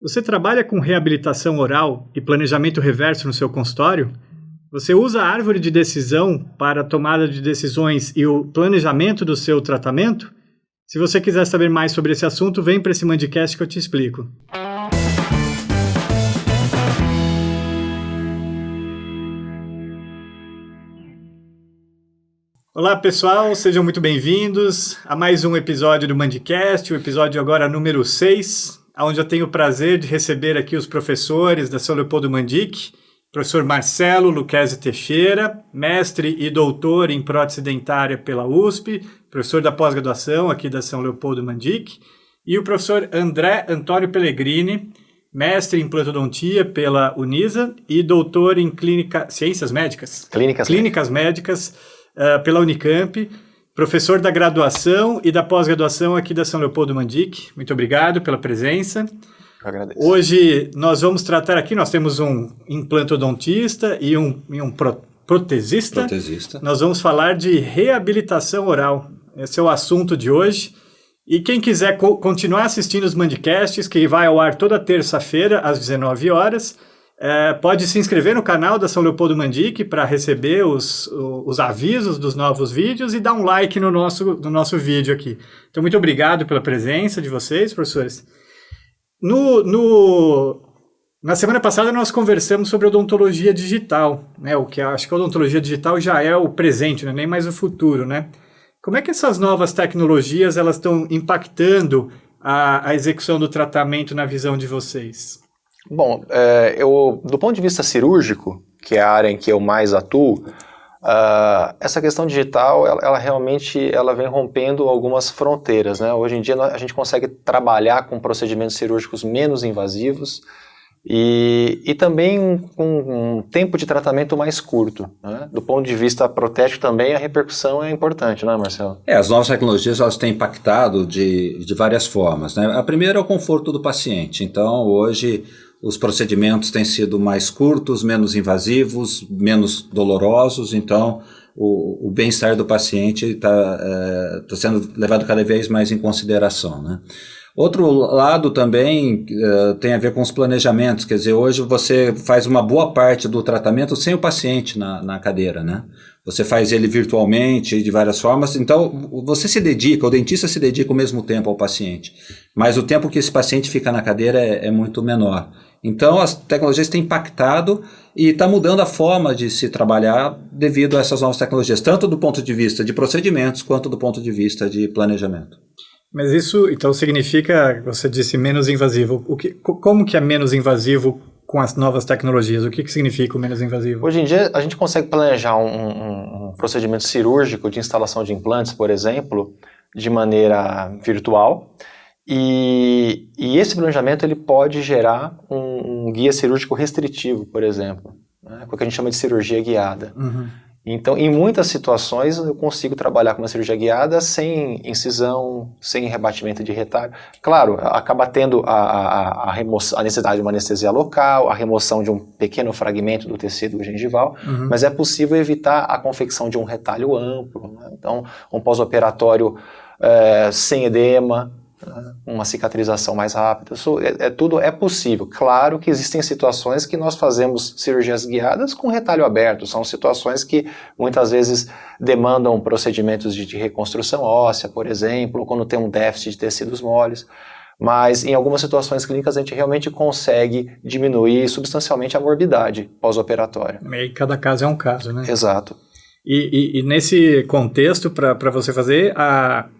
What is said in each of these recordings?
Você trabalha com reabilitação oral e planejamento reverso no seu consultório? Você usa a árvore de decisão para a tomada de decisões e o planejamento do seu tratamento? Se você quiser saber mais sobre esse assunto, vem para esse Mandicast que eu te explico. Olá pessoal, sejam muito bem-vindos a mais um episódio do Mandicast, o episódio agora número 6, onde eu tenho o prazer de receber aqui os professores da São Leopoldo Mandic, professor Marcelo Lucchesi Teixeira, mestre e doutor em prótese dentária pela USP, professor da pós-graduação aqui da São Leopoldo Mandic, e o professor André Antônio Pellegrini, mestre em implantodontia pela Unisa e doutor em ciências médicas. Clínicas médicas pela Unicamp, professor da graduação e da pós-graduação aqui da São Leopoldo Mandic. Muito obrigado pela presença. Eu agradeço. Hoje nós vamos tratar aqui, nós temos um implantodontista e um protesista. Nós vamos falar de reabilitação oral. Esse é o assunto de hoje. E quem quiser continuar assistindo os Mandicasts, que vai ao ar toda terça-feira às 19 horas, pode se inscrever no canal da São Leopoldo Mandic para receber os avisos dos novos vídeos e dar um like no nosso vídeo aqui. Então, muito obrigado pela presença de vocês, professores. Na semana passada nós conversamos sobre odontologia digital, né? O que acho que a odontologia digital já é o presente, né? Nem mais o futuro, né? Como é que essas novas tecnologias elas estão impactando a execução do tratamento na visão de vocês? Bom, do ponto de vista cirúrgico, que é a área em que eu mais atuo, essa questão digital, ela realmente vem rompendo algumas fronteiras, né? Hoje em dia a gente consegue trabalhar com procedimentos cirúrgicos menos invasivos e também com um tempo de tratamento mais curto, né? Do ponto de vista protético também a repercussão é importante, não é, Marcelo? As novas tecnologias elas têm impactado de várias formas, né? A primeira é o conforto do paciente. Então, hoje os procedimentos têm sido mais curtos, menos invasivos, menos dolorosos, então o bem-estar do paciente está sendo levado cada vez mais em consideração, né? Outro lado também tem a ver com os planejamentos, quer dizer, hoje você faz uma boa parte do tratamento sem o paciente na cadeira, né? Você faz ele virtualmente, de várias formas, então você se dedica, o dentista se dedica ao mesmo tempo ao paciente, mas o tempo que esse paciente fica na cadeira é muito menor. Então as tecnologias têm impactado e está mudando a forma de se trabalhar devido a essas novas tecnologias, tanto do ponto de vista de procedimentos quanto do ponto de vista de planejamento. Mas isso, então, significa, você disse, menos invasivo. Como que é menos invasivo com as novas tecnologias? O que significa o menos invasivo? Hoje em dia, a gente consegue planejar um procedimento cirúrgico de instalação de implantes, por exemplo, de maneira virtual. E esse planejamento ele pode gerar um guia cirúrgico restritivo, por exemplo, né? O que a gente chama de cirurgia guiada. Uhum. Então, em muitas situações, eu consigo trabalhar com uma cirurgia guiada sem incisão, sem rebatimento de retalho. Claro, acaba tendo a necessidade de uma anestesia local, a remoção de um pequeno fragmento do tecido gengival, mas é possível evitar a confecção de um retalho amplo, né? Então, um pós-operatório sem edema, uma cicatrização mais rápida, tudo é possível. Claro que existem situações que nós fazemos cirurgias guiadas com retalho aberto, são situações que muitas vezes demandam procedimentos de reconstrução óssea, por exemplo, ou quando tem um déficit de tecidos moles, mas em algumas situações clínicas a gente realmente consegue diminuir substancialmente a morbidade pós-operatória. E cada caso é um caso, né? Exato. E nesse contexto, para você fazer,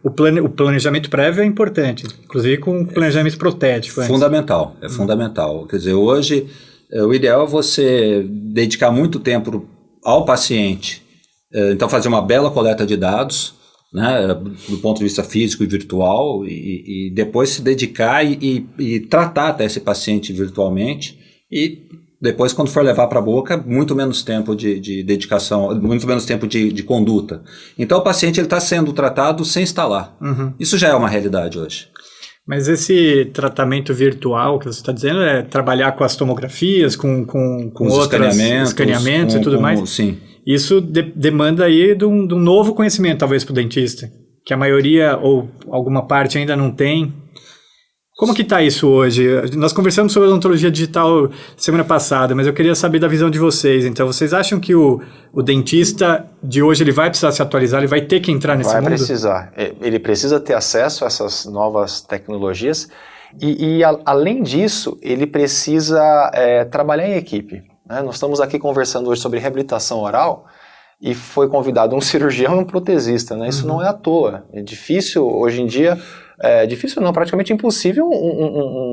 o planejamento prévio é importante, inclusive com o planejamento protético. Fundamental, é fundamental. Quer dizer, hoje, o ideal é você dedicar muito tempo ao paciente, então fazer uma bela coleta de dados, né, do ponto de vista físico e virtual, e depois se dedicar e tratar até esse paciente virtualmente, e depois, quando for levar para a boca, muito menos tempo de dedicação, muito menos tempo de conduta. Então, o paciente está sendo tratado sem instalar. Uhum. Isso já é uma realidade hoje. Mas esse tratamento virtual que você está dizendo é trabalhar com as tomografias, com outros escaneamentos e tudo mais? Sim. Isso demanda aí de um novo conhecimento, talvez, para o dentista, que a maioria ou alguma parte ainda não tem. Como que está isso hoje? Nós conversamos sobre odontologia digital semana passada, mas eu queria saber da visão de vocês. Então, vocês acham que o dentista de hoje ele vai precisar se atualizar, ele vai ter que entrar nesse mundo? Vai precisar. Ele precisa ter acesso a essas novas tecnologias e além disso, ele precisa trabalhar em equipe. Né? Nós estamos aqui conversando hoje sobre reabilitação oral e foi convidado um cirurgião e um protesista. Né? Isso não é à toa. É difícil, hoje em dia... difícil não, praticamente impossível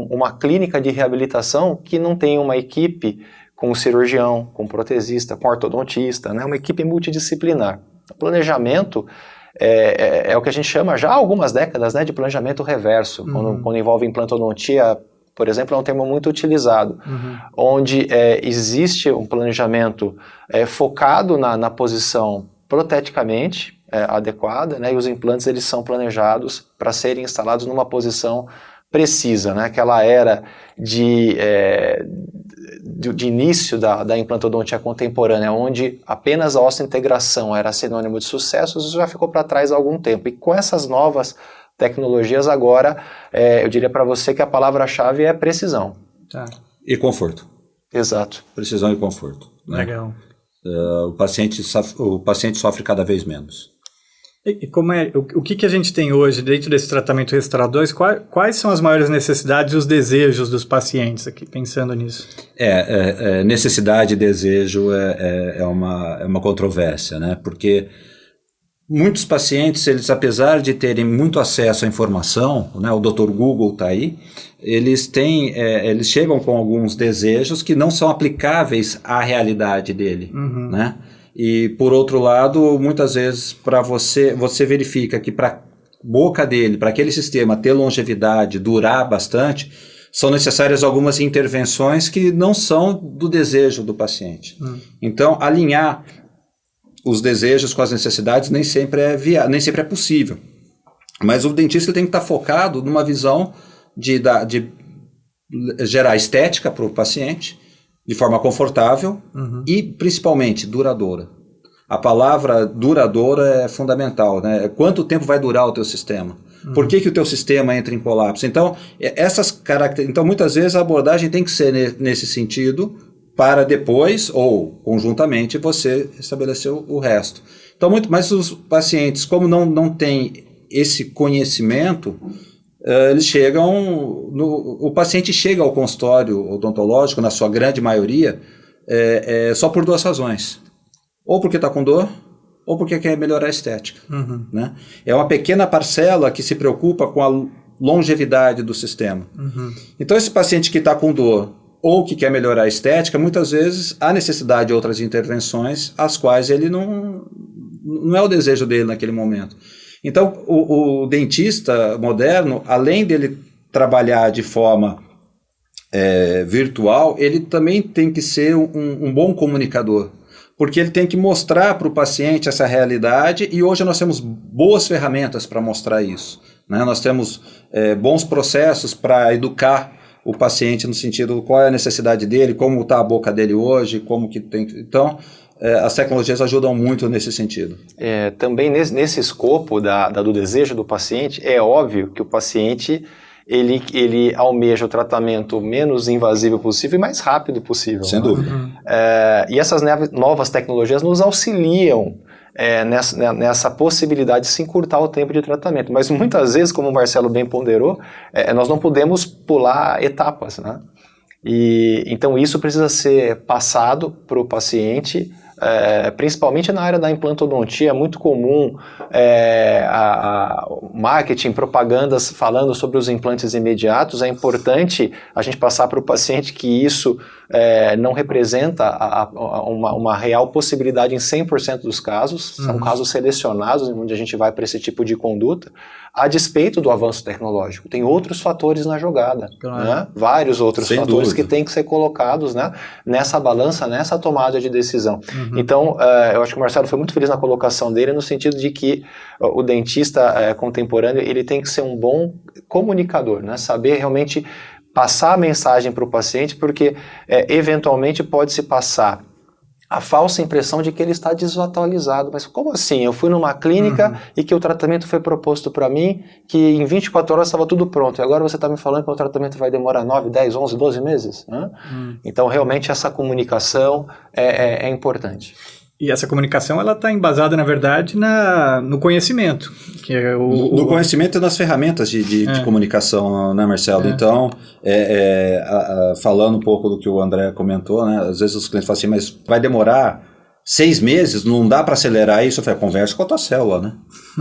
uma clínica de reabilitação que não tenha uma equipe com o cirurgião, com o protesista, com o ortodontista, né? Uma equipe multidisciplinar. O planejamento é o que a gente chama já há algumas décadas, né, de planejamento reverso, quando envolve implantodontia, por exemplo, é um termo muito utilizado, onde existe um planejamento focado na posição proteticamente adequada, né, e os implantes eles são planejados para serem instalados numa posição precisa, né, aquela era de início da implantodontia contemporânea, onde apenas a osseointegração era sinônimo de sucesso, isso já ficou para trás há algum tempo, e com essas novas tecnologias agora, eu diria para você que a palavra-chave é precisão. Tá. E conforto. Exato. Precisão e conforto. Né? Legal. O paciente sofre cada vez menos. E como o que a gente tem hoje dentro desse tratamento restaurador? Quais são as maiores necessidades e os desejos dos pacientes aqui, pensando nisso? Necessidade e desejo é uma controvérsia, né? Porque muitos pacientes, eles apesar de terem muito acesso à informação, né, o Dr. Google está aí, eles chegam com alguns desejos que não são aplicáveis à realidade dele, né? E, por outro lado, muitas vezes para você verifica que para a boca dele, para aquele sistema ter longevidade, durar bastante, são necessárias algumas intervenções que não são do desejo do paciente. Então, alinhar os desejos com as necessidades nem sempre é possível. Mas o dentista tem que estar focado numa visão de gerar estética para o paciente, de forma confortável e, principalmente, duradoura. A palavra duradoura é fundamental, né? Quanto tempo vai durar o teu sistema? Por que o teu sistema entra em colapso? Então, então, muitas vezes a abordagem tem que ser nesse sentido para depois, ou conjuntamente, você estabelecer o resto. Então, mas os pacientes, como não têm esse conhecimento, eles chegam, o paciente chega ao consultório odontológico, na sua grande maioria, só por duas razões. Ou porque está com dor, ou porque quer melhorar a estética. Né? É uma pequena parcela que se preocupa com a longevidade do sistema. Então, esse paciente que está com dor, ou que quer melhorar a estética, muitas vezes há necessidade de outras intervenções, as quais ele não é o desejo dele naquele momento. Então, o dentista moderno, além dele trabalhar de forma virtual, ele também tem que ser um bom comunicador, porque ele tem que mostrar para o paciente essa realidade, e hoje nós temos boas ferramentas para mostrar isso. Né? Nós temos bons processos para educar o paciente no sentido qual é a necessidade dele, como está a boca dele hoje, como que tem... Então, as tecnologias ajudam muito nesse sentido. Também nesse escopo do desejo do paciente, é óbvio que o paciente ele almeja o tratamento menos invasivo possível e mais rápido possível. Sem dúvida. E essas novas tecnologias nos auxiliam nessa possibilidade de se encurtar o tempo de tratamento. Mas muitas vezes, como o Marcelo bem ponderou, nós não podemos pular etapas, né? Então isso precisa ser passado para o paciente, principalmente na área da implantodontia. É muito comum marketing, propagandas falando sobre os implantes imediatos. É importante a gente passar para o paciente que isso não representa uma real possibilidade em 100% dos casos. São casos selecionados onde a gente vai para esse tipo de conduta, a despeito do avanço tecnológico. Tem outros fatores na jogada, né? Vários outros Sem fatores dúvida. que têm que ser colocados, né, nessa balança, nessa tomada de decisão. Então, eu acho que o Marcelo foi muito feliz na colocação dele, no sentido de que o dentista contemporâneo, ele tem que ser um bom comunicador, né? Saber realmente passar a mensagem para o paciente, porque eventualmente pode-se passar a falsa impressão de que ele está desatualizado. Mas como assim? Eu fui numa clínica e que o tratamento foi proposto para mim, que em 24 horas estava tudo pronto, e agora você está me falando que o tratamento vai demorar 9, 10, 11, 12 meses? Então, realmente, essa comunicação é importante. E essa comunicação, ela está embasada, na verdade, no conhecimento. Que é no conhecimento e nas ferramentas de comunicação, né, Marcelo? Então, falando um pouco do que o André comentou, né, às vezes os clientes falam assim, mas vai demorar 6 meses, não dá para acelerar isso? Eu falei, conversa com a tua célula, né?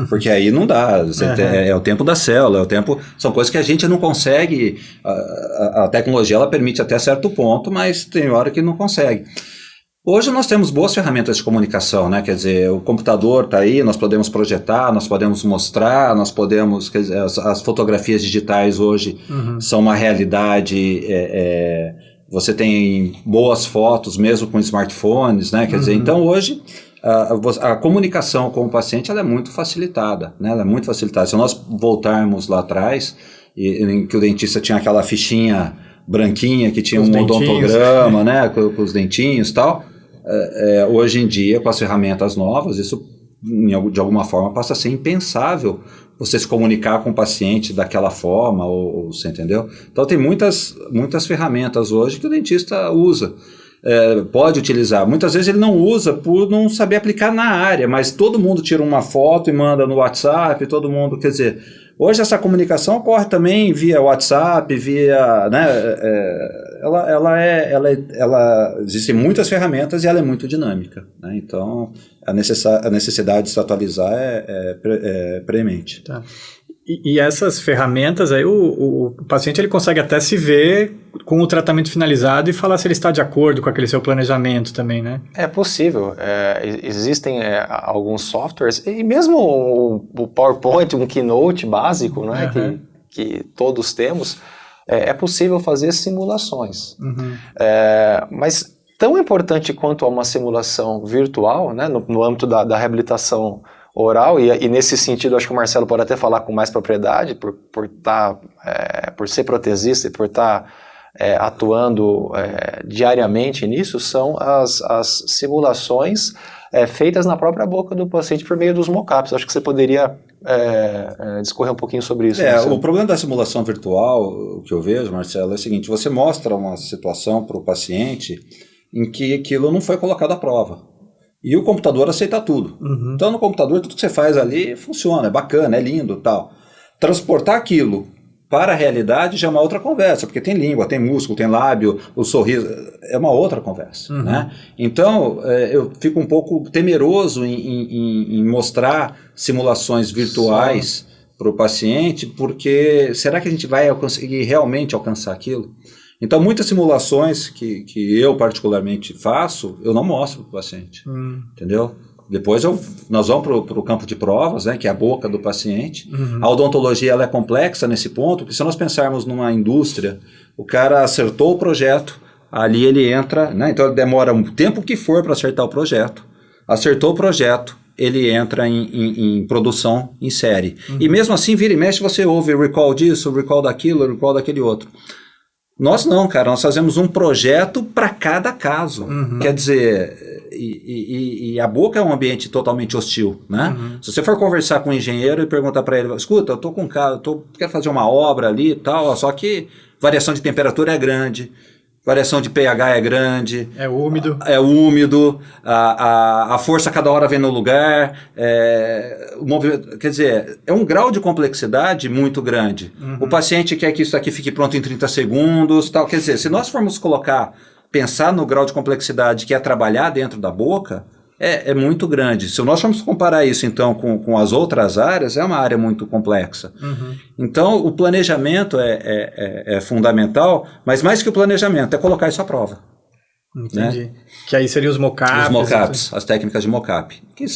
Porque aí não dá, é o tempo da célula, são coisas que a gente não consegue, a tecnologia ela permite até certo ponto, mas tem hora que não consegue. Hoje nós temos boas ferramentas de comunicação, né? Quer dizer, o computador está aí, nós podemos projetar, nós podemos mostrar, nós podemos... Quer dizer, as fotografias digitais hoje são uma realidade, você tem boas fotos mesmo com smartphones, né? Quer dizer, então hoje a comunicação com o paciente ela é muito facilitada, né? Ela é muito facilitada. Se nós voltarmos lá atrás, em que o dentista tinha aquela fichinha branquinha que tinha um odontograma, né? Com os dentinhos e tal... hoje em dia, com as ferramentas novas, isso de alguma forma passa a ser impensável você se comunicar com o paciente daquela forma, você entendeu? Então tem muitas ferramentas hoje que o dentista usa, pode utilizar. Muitas vezes ele não usa por não saber aplicar na área, mas todo mundo tira uma foto e manda no WhatsApp, todo mundo, quer dizer... Hoje essa comunicação ocorre também via WhatsApp, né, existem muitas ferramentas e ela é muito dinâmica, né, então a necessidade de se atualizar é premente. Tá. E essas ferramentas aí o paciente ele consegue até se ver com o tratamento finalizado e falar se ele está de acordo com aquele seu planejamento também, né? É possível. Existem alguns softwares, e mesmo o PowerPoint, um Keynote básico, né, que todos temos, é possível fazer simulações. Mas tão importante quanto uma simulação virtual, né, no âmbito da reabilitação oral, e nesse sentido acho que o Marcelo pode até falar com mais propriedade, por ser protesista e por estar atuando diariamente nisso, são as simulações feitas na própria boca do paciente por meio dos mock-ups. Acho que você poderia discorrer um pouquinho sobre isso. O problema da simulação virtual, o que eu vejo, Marcelo, é o seguinte: você mostra uma situação para o paciente em que aquilo não foi colocado à prova. E o computador aceita tudo. Então, no computador, tudo que você faz ali funciona, é bacana, é lindo e tal. Transportar aquilo para a realidade já é uma outra conversa, porque tem língua, tem músculo, tem lábio, o sorriso, é uma outra conversa. Né? Então, eu fico um pouco temeroso em mostrar simulações virtuais para o paciente, porque será que a gente vai conseguir realmente alcançar aquilo? Então, muitas simulações que eu particularmente faço, eu não mostro para o paciente, entendeu? Depois nós vamos para o campo de provas, né, que é a boca do paciente. A odontologia ela é complexa nesse ponto, porque se nós pensarmos numa indústria, o cara acertou o projeto, ali ele entra, né, então demora um tempo que for para acertar o projeto. Acertou o projeto, ele entra em produção em série. E mesmo assim, vira e mexe, você ouve recall disso, recall daquilo, recall daquele outro. Nós não, cara, nós fazemos um projeto para cada caso. Quer dizer, e a boca é um ambiente totalmente hostil, né? Se você for conversar com um engenheiro e perguntar para ele, escuta, eu tô com um carro, quero fazer uma obra ali e tal, só que variação de temperatura é grande, variação de pH é grande. É úmido. A força cada hora vem no lugar. O movimento, quer dizer, é um grau de complexidade muito grande. O paciente quer que isso aqui fique pronto em 30 segundos. Tal. Quer dizer, se nós formos pensar no grau de complexidade que é trabalhar dentro da boca, é muito grande. Se nós formos comparar isso, então, com as outras áreas, é uma área muito complexa. Então, o planejamento é fundamental, mas mais que o planejamento, é colocar isso à prova. Entendi. Né? Que aí seriam os mock-ups. Os mock-ups, as técnicas de mock-up. Que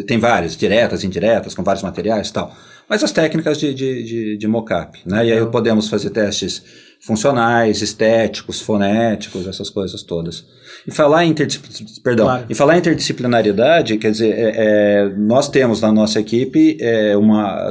tem várias, diretas, indiretas, com vários materiais e tal. Mas as técnicas de mock-up. Né? E aí podemos fazer testes funcionais, estéticos, fonéticos, essas coisas todas. E falar em interdisciplinaridade, quer dizer, nós temos na nossa equipe,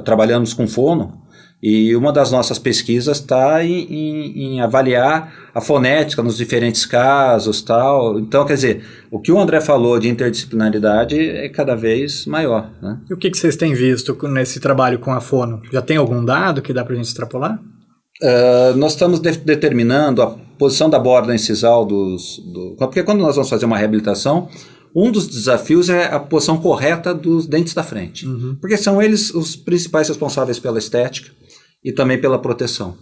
trabalhamos com fono, E uma das nossas pesquisas está em avaliar a fonética nos diferentes casos, tal. Então, quer dizer, o que o André falou de interdisciplinaridade é cada vez maior, né? E o que vocês têm visto nesse trabalho com a fono? Já tem algum dado que dá para a gente extrapolar? Nós estamos determinando a posição da borda incisal porque quando nós vamos fazer uma reabilitação, um dos desafios é a posição correta dos dentes da frente, porque são eles os principais responsáveis pela estética e também pela proteção.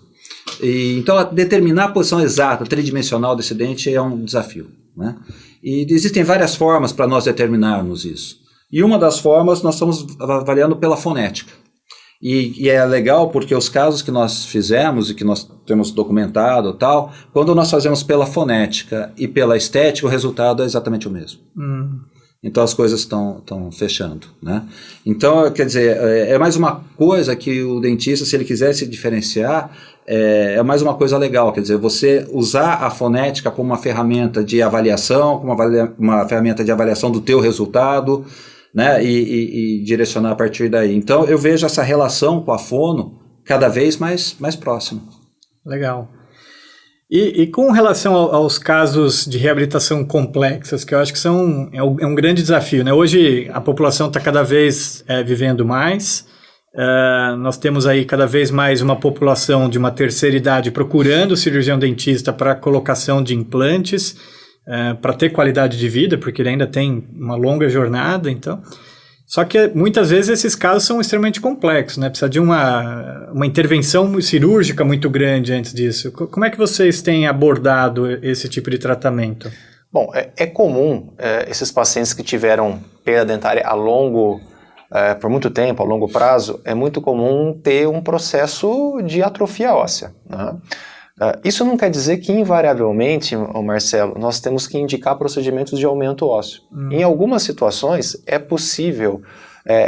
Então, determinar a posição exata, tridimensional desse dente é um desafio, né? E existem várias formas para nós determinarmos isso. E uma das formas nós estamos avaliando pela fonética. E é legal porque os casos que nós fizemos e que nós temos documentado tal, quando nós fazemos pela fonética e pela estética, o resultado é exatamente o mesmo. Então as coisas estão fechando, né? Então, quer dizer, é mais uma coisa que o dentista, se ele quiser se diferenciar, é mais uma coisa legal, quer dizer, você usar a fonética como uma ferramenta de avaliação, como uma ferramenta de avaliação do teu resultado, né? E direcionar a partir daí. Então eu vejo essa relação com a fono cada vez mais próxima. Legal. E com relação aos casos de reabilitação complexas, que eu acho que é um grande desafio, né? Hoje a população está cada vez vivendo mais, nós temos aí cada vez mais uma população de uma terceira idade procurando cirurgião dentista para colocação de implantes, para ter qualidade de vida, porque ele ainda tem uma longa jornada, então... Só que muitas vezes esses casos são extremamente complexos, né? Precisa de uma intervenção cirúrgica muito grande antes disso. Como é que vocês têm abordado esse tipo de tratamento? Bom, é comum esses pacientes que tiveram perda dentária por muito tempo, a longo prazo, é muito comum ter um processo de atrofia óssea, né? Isso não quer dizer que, invariavelmente, Marcelo, nós temos que indicar procedimentos de aumento ósseo. Em algumas situações, é possível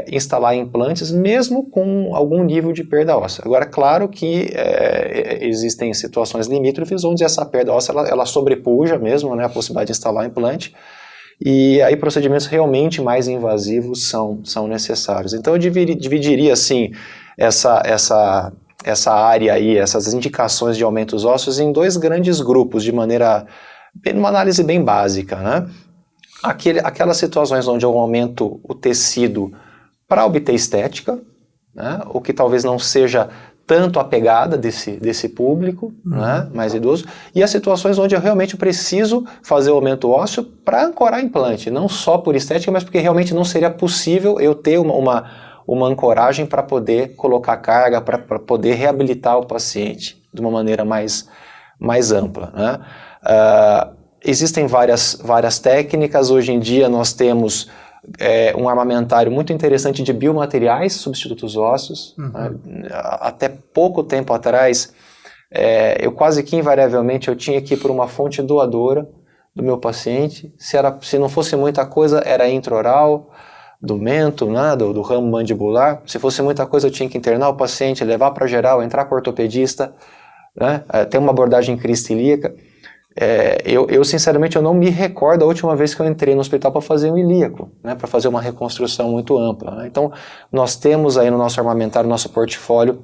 instalar implantes mesmo com algum nível de perda óssea. Agora, claro que existem situações limítrofes onde essa perda óssea ela sobrepuja mesmo, né, a possibilidade de instalar implante, e aí procedimentos realmente mais invasivos são necessários. Então, eu dividiria, assim, essa área aí, essas indicações de aumentos ósseos em dois grandes grupos, numa análise bem básica, né? Aquelas situações onde eu aumento o tecido para obter estética, né? O que talvez não seja tanto a pegada desse público, né? Mais idoso, e as situações onde eu realmente preciso fazer o aumento ósseo para ancorar implante, não só por estética, mas porque realmente não seria possível eu ter uma ancoragem para poder colocar carga, para poder reabilitar o paciente de uma maneira mais ampla, né? Existem várias técnicas. Hoje em dia nós temos um armamentário muito interessante de biomateriais substitutos ósseos. Né? Até pouco tempo atrás, eu quase que invariavelmente eu tinha que ir por uma fonte doadora do meu paciente. Se não fosse muita coisa, era intraoral, do mento, né, do ramo mandibular. Se fosse muita coisa, eu tinha que internar o paciente, levar para geral, entrar com o ortopedista, né, ter uma abordagem cristilíaca. Eu sinceramente, eu não me recordo a última vez que eu entrei no hospital para fazer um ilíaco, né, para fazer uma reconstrução muito ampla, né. Então, nós temos aí no nosso armamentário, no nosso portfólio,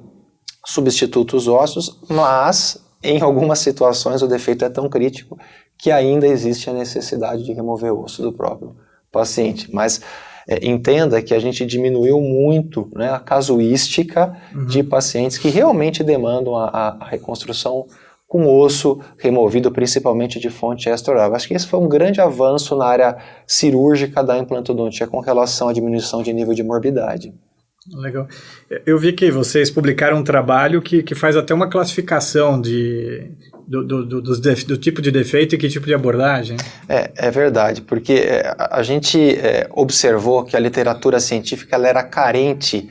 substitutos ósseos, mas em algumas situações o defeito é tão crítico que ainda existe a necessidade de remover o osso do próprio paciente. Mas entenda que a gente diminuiu muito, né, a casuística de pacientes que realmente demandam a reconstrução com osso removido, principalmente de fonte extraoral. Acho que esse foi um grande avanço na área cirúrgica da implantodontia com relação à diminuição de nível de morbidade. Legal. Eu vi que vocês publicaram um trabalho que faz até uma classificação do tipo de defeito e que tipo de abordagem. É verdade, porque a gente observou que a literatura científica ela era carente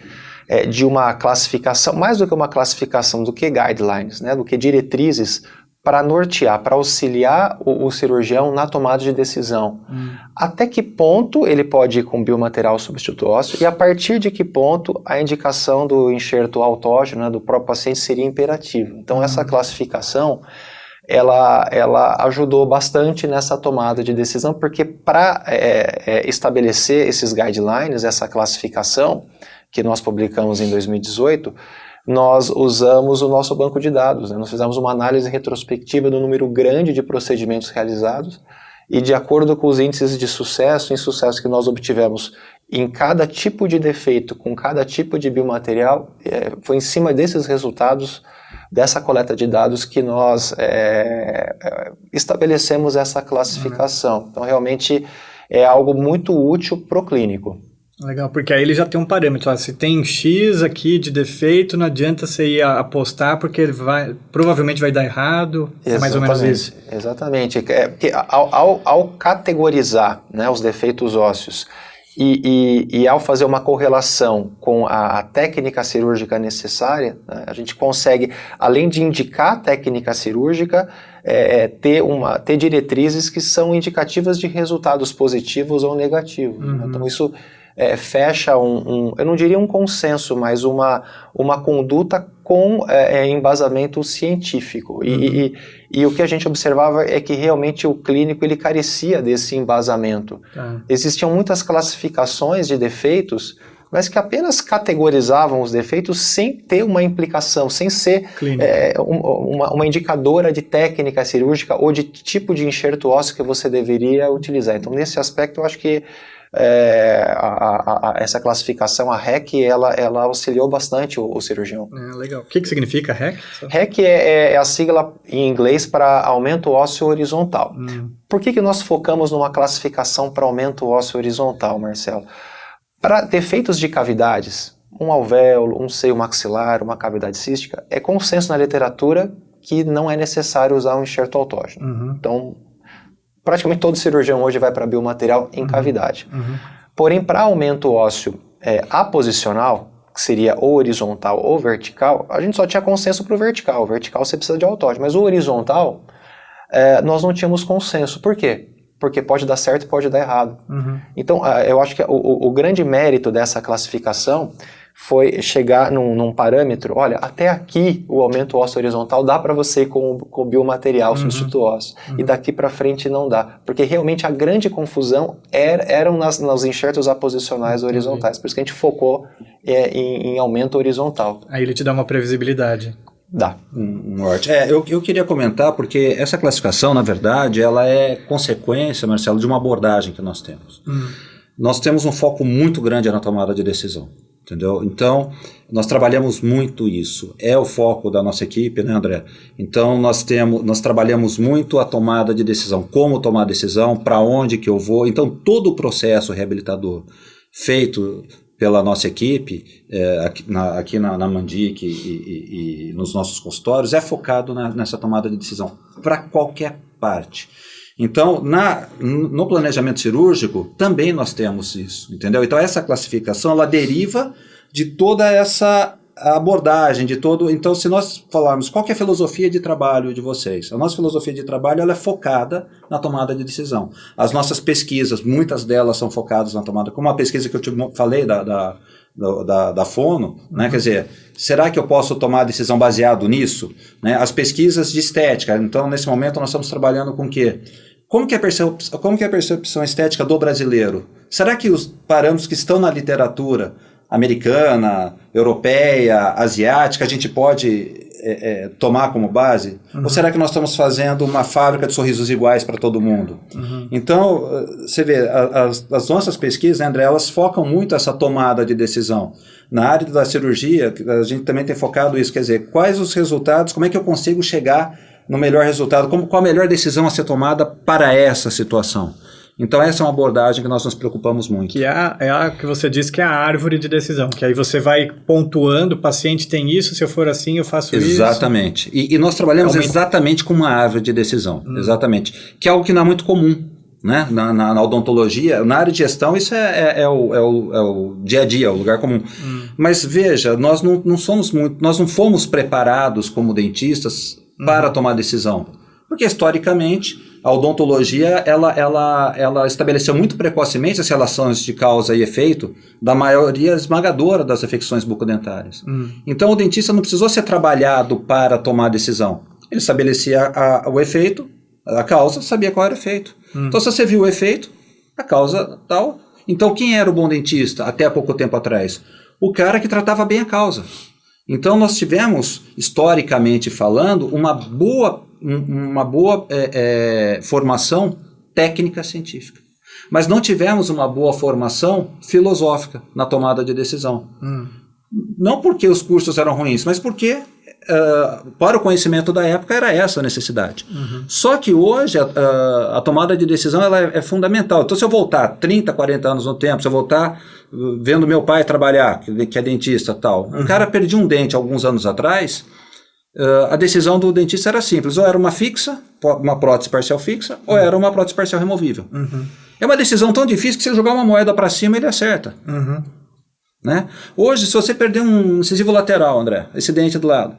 de uma classificação, mais do que uma classificação, do que guidelines, né, do que diretrizes para nortear, para auxiliar o cirurgião na tomada de decisão. Até que ponto ele pode ir com biomaterial substituto ósseo e a partir de que ponto a indicação do enxerto autógeno, né, do próprio paciente seria imperativa. Então essa classificação, ela ajudou bastante nessa tomada de decisão, porque para estabelecer esses guidelines, essa classificação que nós publicamos em 2018, nós usamos o nosso banco de dados, né? Nós fizemos uma análise retrospectiva do número grande de procedimentos realizados e, de acordo com os índices de sucesso e insucesso que nós obtivemos em cada tipo de defeito, com cada tipo de biomaterial, foi em cima desses resultados, dessa coleta de dados, que nós estabelecemos essa classificação. Então, realmente, é algo muito útil para o clínico. Legal, porque aí ele já tem um parâmetro. Se tem X aqui de defeito, não adianta você ir apostar, porque provavelmente vai dar errado. É mais ou menos isso. Exatamente. Porque ao categorizar, né, os defeitos ósseos e ao fazer uma correlação com a técnica cirúrgica necessária, né, a gente consegue, além de indicar a técnica cirúrgica, ter diretrizes que são indicativas de resultados positivos ou negativos. Né? Então, isso fecha eu não diria um consenso, mas uma conduta com embasamento científico. E o que a gente observava é que realmente o clínico ele carecia desse embasamento. Existiam muitas classificações de defeitos, mas que apenas categorizavam os defeitos sem ter uma implicação, sem ser uma indicadora de técnica cirúrgica ou de tipo de enxerto ósseo que você deveria utilizar. Então, nesse aspecto, eu acho que essa classificação, a REC, ela auxiliou bastante o cirurgião. Legal. O que significa REC? REC é a sigla em inglês para aumento ósseo horizontal. Por que nós focamos numa classificação para aumento ósseo horizontal, Marcelo? Para defeitos de cavidades, um alvéolo, um seio maxilar, uma cavidade cística, é consenso na literatura que não é necessário usar um enxerto autógeno. Então, praticamente todo cirurgião hoje vai para biomaterial em cavidade. Porém, para aumento ósseo aposicional, que seria ou horizontal ou vertical, a gente só tinha consenso para o vertical. O vertical você precisa de autógeno, mas o horizontal nós não tínhamos consenso. Por quê? Porque pode dar certo e pode dar errado. Então, eu acho que o grande mérito dessa classificação foi chegar num parâmetro, olha, até aqui o aumento ósseo horizontal dá para você ir com biomaterial, substituto ósseo, e daqui para frente não dá, porque realmente a grande confusão eram nos enxertos aposicionais horizontais, por isso que a gente focou em aumento horizontal. Aí ele te dá uma previsibilidade. Dá. Norte. Eu queria comentar, porque essa classificação, na verdade, ela é consequência, Marcelo, de uma abordagem que nós temos. Nós temos um foco muito grande na tomada de decisão. Entendeu? Então, nós trabalhamos muito isso. É o foco da nossa equipe, né, André? Então, nós trabalhamos muito a tomada de decisão. Como tomar a decisão, para onde que eu vou. Então, todo o processo reabilitador feito pela nossa equipe, aqui na Mandic e nos nossos consultórios, é focado nessa tomada de decisão, para qualquer parte. Então, no planejamento cirúrgico, também nós temos isso, entendeu? Então, essa classificação, ela deriva de toda essa abordagem, de todo... Então, se nós falarmos qual que é a filosofia de trabalho de vocês, a nossa filosofia de trabalho, ela é focada na tomada de decisão. As nossas pesquisas, muitas delas são focadas na tomada, como a pesquisa que eu te falei da Fono, né? Quer dizer, será que eu posso tomar a decisão baseado nisso? Né? As pesquisas de estética, então nesse momento nós estamos trabalhando com o quê? Como que é a percepção estética do brasileiro? Será que os parâmetros que estão na literatura americana, europeia, asiática, a gente pode tomar como base? Ou será que nós estamos fazendo uma fábrica de sorrisos iguais para todo mundo? Então, você vê, as nossas pesquisas, né, André, elas focam muito essa tomada de decisão. Na área da cirurgia, a gente também tem focado isso, quer dizer, quais os resultados, como é que eu consigo chegar no melhor resultado, qual a melhor decisão a ser tomada para essa situação. Então essa é uma abordagem que nós nos preocupamos muito. Que é a que você disse que é a árvore de decisão, que aí você vai pontuando, o paciente tem isso, se eu for assim eu faço isso. Exatamente. E nós trabalhamos exatamente com uma árvore de decisão, exatamente, que é algo que não é muito comum, né? Na odontologia, na área de gestão, isso é o dia a dia, é o lugar comum. Mas veja, nós não fomos preparados como dentistas para tomar decisão, porque historicamente a odontologia ela estabeleceu muito precocemente as relações de causa e efeito da maioria esmagadora das afecções bucodentárias. Então o dentista não precisou ser trabalhado para tomar decisão, ele estabelecia o efeito, a causa, sabia qual era o efeito. Então se você viu o efeito, a causa tal. Então quem era o bom dentista até há pouco tempo atrás? O cara que tratava bem a causa. Então nós tivemos, historicamente falando, uma boa formação técnica científica. Mas não tivemos uma boa formação filosófica na tomada de decisão. Não porque os cursos eram ruins, mas porque para o conhecimento da época era essa a necessidade. Só que hoje a tomada de decisão ela é fundamental. Então se eu voltar 30, 40 anos no tempo, se eu voltar vendo meu pai trabalhar, que é dentista tal, um cara perdia um dente alguns anos atrás, a decisão do dentista era simples, ou era uma fixa, uma prótese parcial fixa, ou era uma prótese parcial removível. É uma decisão tão difícil que se ele jogar uma moeda para cima, ele acerta. Né? Hoje, se você perder um incisivo lateral, André, esse dente do lado,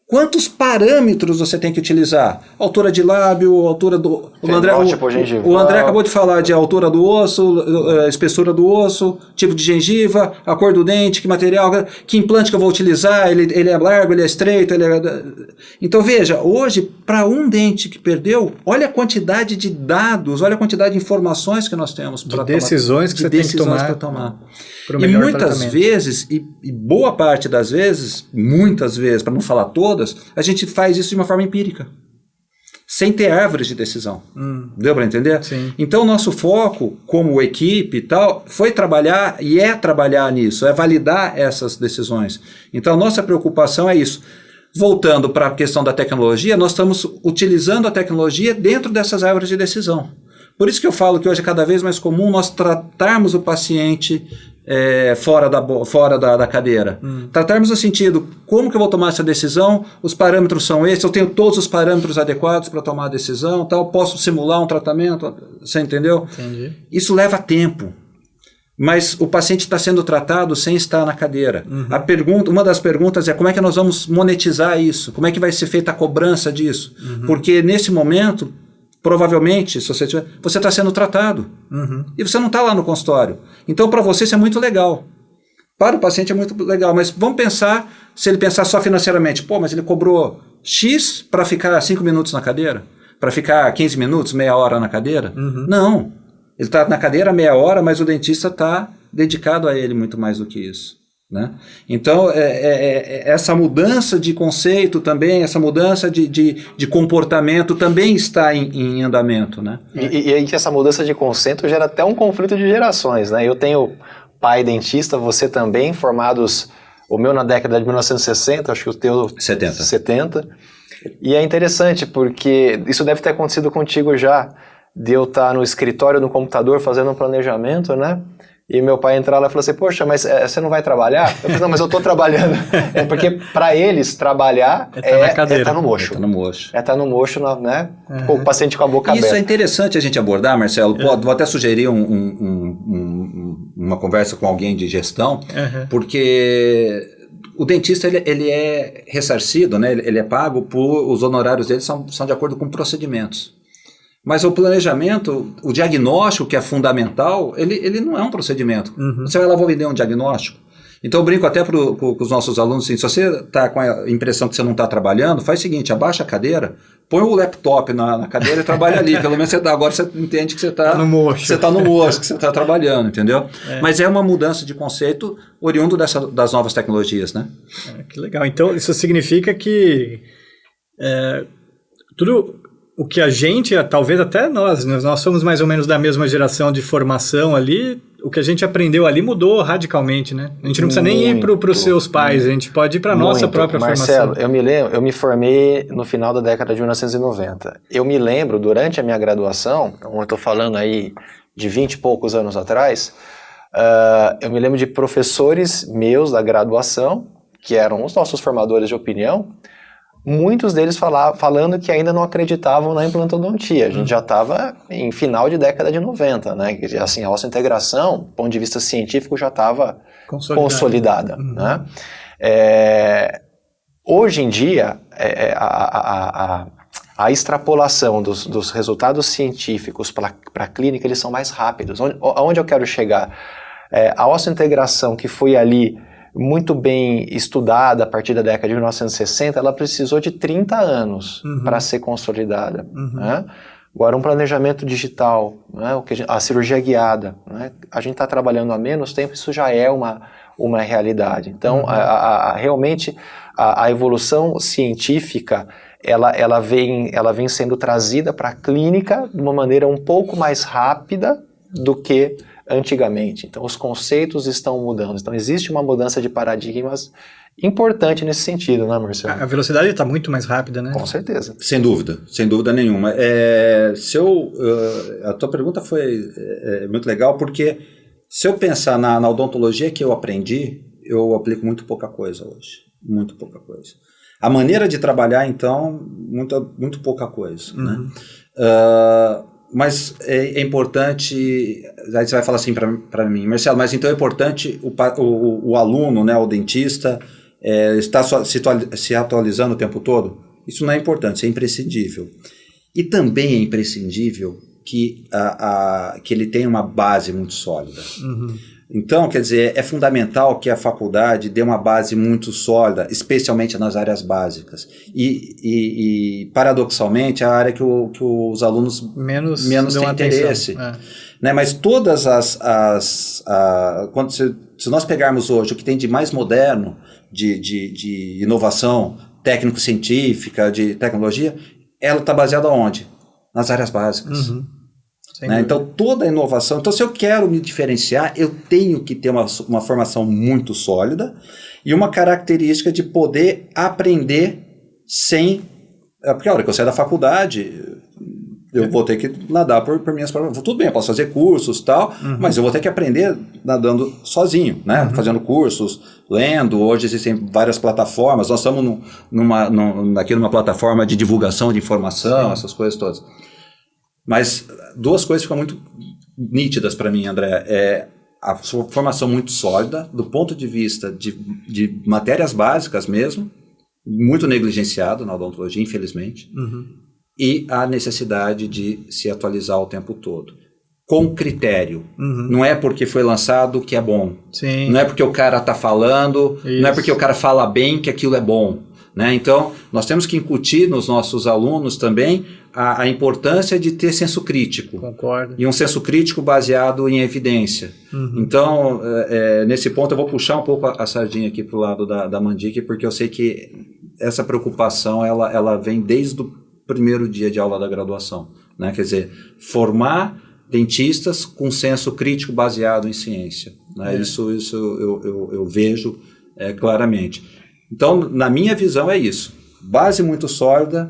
quantos parâmetros você tem que utilizar? Altura de lábio, altura do... O André acabou de falar de altura do osso, espessura do osso, tipo de gengiva, a cor do dente, que material, que implante que eu vou utilizar, ele é largo, ele é estreito, Então veja, hoje, para um dente que perdeu, olha a quantidade de dados, olha a quantidade de informações que nós temos para tomar. Decisões que você tem que tomar. E muitas vezes, e boa parte das vezes, muitas vezes, para não falar todas, a gente faz isso de uma forma empírica, sem ter árvores de decisão. Deu para entender? Sim. Então, o nosso foco, como equipe e tal, foi trabalhar, e é trabalhar nisso, é validar essas decisões. Então, a nossa preocupação é isso. Voltando para a questão da tecnologia, nós estamos utilizando a tecnologia dentro dessas árvores de decisão. Por isso que eu falo que hoje é cada vez mais comum nós tratarmos o paciente fora da cadeira. Tratarmos no sentido, como que eu vou tomar essa decisão, os parâmetros são esses, eu tenho todos os parâmetros adequados para tomar a decisão, tal, posso simular um tratamento, você entendeu? Entendi. Isso leva tempo, mas o paciente está sendo tratado sem estar na cadeira. Uma das perguntas é como é que nós vamos monetizar isso, como é que vai ser feita a cobrança disso, porque nesse momento... Provavelmente, se você está sendo tratado e você não está lá no consultório. Então, para você, isso é muito legal. Para o paciente é muito legal, mas vamos pensar, se ele pensar só financeiramente, mas ele cobrou X para ficar 5 minutos na cadeira? Para ficar 15 minutos, meia hora na cadeira? Não. Ele está na cadeira meia hora, mas o dentista está dedicado a ele muito mais do que isso. Né? Então, essa mudança de conceito também, essa mudança de comportamento também está em andamento. Né? E essa mudança de conceito gera até um conflito de gerações. Né? Eu tenho pai dentista, você também, formados, o meu na década de 1960, acho que o teu 70. E é interessante porque isso deve ter acontecido contigo já, de eu estar no escritório, no computador, fazendo um planejamento, né? E meu pai entrar lá e falou assim, poxa, mas você não vai trabalhar? Eu falei, não, mas eu estou trabalhando. Porque para eles, trabalhar é estar no mocho. É estar no mocho, né? Com o paciente com a boca aberta. Isso é interessante a gente abordar, Marcelo. Vou até sugerir uma conversa com alguém de gestão, porque o dentista ele é ressarcido, né? Ele é pago por... Os honorários dele são de acordo com procedimentos. Mas o planejamento, o diagnóstico, que é fundamental, ele não é um procedimento. Você vai lá, vou vender um diagnóstico. Então eu brinco até com os nossos alunos, assim, se você está com a impressão que você não está trabalhando, faz o seguinte, abaixa a cadeira, põe o laptop na cadeira e trabalha ali. Pelo menos agora você entende que você está no mocho. Você está no mocho, que você está trabalhando, entendeu? Mas é uma mudança de conceito oriundo das novas tecnologias, né? Que legal. Então isso significa que tudo... O que a gente, talvez até nós somos mais ou menos da mesma geração de formação ali, o que a gente aprendeu ali mudou radicalmente, né? A gente não precisa nem ir para os seus pais, a gente pode ir para a nossa própria Marcelo, formação. Eu me formei no final da década de 1990. Eu me lembro, durante a minha graduação, eu estou falando aí de 20 e poucos anos atrás, eu me lembro de professores meus da graduação, que eram os nossos formadores de opinião, muitos deles falando que ainda não acreditavam na implantodontia. A gente já estava em final de década de 90, né? Assim, a nossa integração, do ponto de vista científico, já estava consolidada. Né? Hoje em dia, a extrapolação dos resultados científicos para a clínica, eles são mais rápidos. Onde eu quero chegar? A osseointegração que foi ali muito bem estudada a partir da década de 1960, ela precisou de 30 anos para ser consolidada. Né? Agora, um planejamento digital, né? A cirurgia guiada, né? A gente está trabalhando há menos tempo, isso já é uma uma realidade. Então, realmente, a evolução científica, ela vem sendo trazida para a clínica de uma maneira um pouco mais rápida do que antigamente. Então, os conceitos estão mudando. Então, existe uma mudança de paradigmas importante nesse sentido, né, Marcelo? A velocidade está muito mais rápida, né? Com certeza. Sem dúvida nenhuma. A tua pergunta foi muito legal, porque se eu pensar na odontologia que eu aprendi, eu aplico muito pouca coisa hoje. Muito pouca coisa. A maneira de trabalhar, então, muito pouca coisa. Né? Mas é importante, aí você vai falar assim para mim, Marcelo, mas então é importante o aluno, né, o dentista, estar se atualizando o tempo todo? Isso não é importante, isso é imprescindível. E também é imprescindível que ele tenha uma base muito sólida. Então, quer dizer, é fundamental que a faculdade dê uma base muito sólida, especialmente nas áreas básicas. E paradoxalmente, é a área que os alunos menos têm interesse. Né? Mas todas se nós pegarmos hoje o que tem de mais moderno, de inovação técnico-científica, de tecnologia, ela está baseada onde? Nas áreas básicas. Né? Então, toda a inovação... Então, se eu quero me diferenciar, eu tenho que ter uma formação muito sólida e uma característica de poder aprender sem... Porque a hora que eu sair da faculdade, eu vou ter que nadar por minhas próprias... Tudo bem, eu posso fazer cursos e tal, mas eu vou ter que aprender nadando sozinho, né? Fazendo cursos, lendo. Hoje existem várias plataformas. Nós estamos aqui numa plataforma de divulgação de informação, essas coisas todas. Mas duas coisas ficam muito nítidas para mim, André. A sua formação muito sólida, do ponto de vista de matérias básicas mesmo, muito negligenciado na odontologia, infelizmente, e a necessidade de se atualizar o tempo todo. Com critério. Não é porque foi lançado que é bom. Sim. Não é porque o cara está falando, Isso. Não é porque o cara fala bem que aquilo é bom. Né? Então, nós temos que incutir nos nossos alunos também a importância de ter senso crítico. Concordo. E um senso crítico baseado em evidência. Então, nesse ponto, eu vou puxar um pouco a sardinha aqui para o lado da Mandic, porque eu sei que essa preocupação ela vem desde o primeiro dia de aula da graduação. Né? Quer dizer, formar dentistas com senso crítico baseado em ciência. Né? Isso eu vejo claramente. Então, na minha visão, é isso. Base muito sólida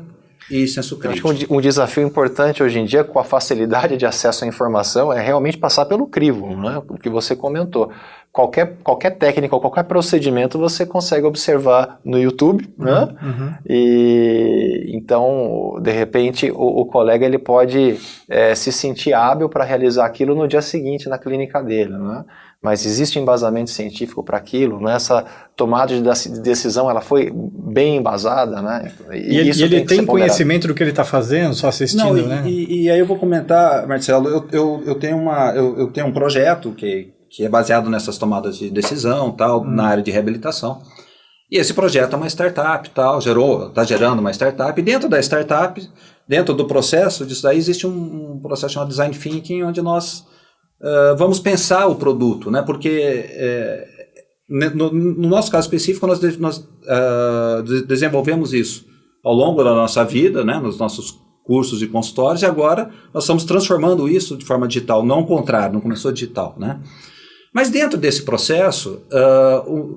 e senso crítico. Eu acho que um desafio importante hoje em dia, com a facilidade de acesso à informação, é realmente passar pelo crivo, né? O que você comentou. Qualquer técnica ou qualquer procedimento você consegue observar no YouTube, né? E então, de repente, o colega ele pode se sentir hábil para realizar aquilo no dia seguinte na clínica dele, né? Mas existe embasamento científico para aquilo, né? Essa tomada de decisão ela foi bem embasada, né? E ele tem conhecimento do que ele está fazendo, só assistindo, né? E aí eu vou comentar, Marcelo, eu tenho um projeto que é baseado nessas tomadas de decisão, tal, na área de reabilitação. E esse projeto é uma startup, tal, está gerando uma startup. E dentro da startup, dentro do processo disso daí, existe um processo chamado Design Thinking, onde nós vamos pensar o produto, né? Porque no nosso caso específico nós desenvolvemos isso ao longo da nossa vida, né? Nos nossos cursos e consultórios, e agora nós estamos transformando isso de forma digital, não o contrário, não começou digital, né? Mas dentro desse processo,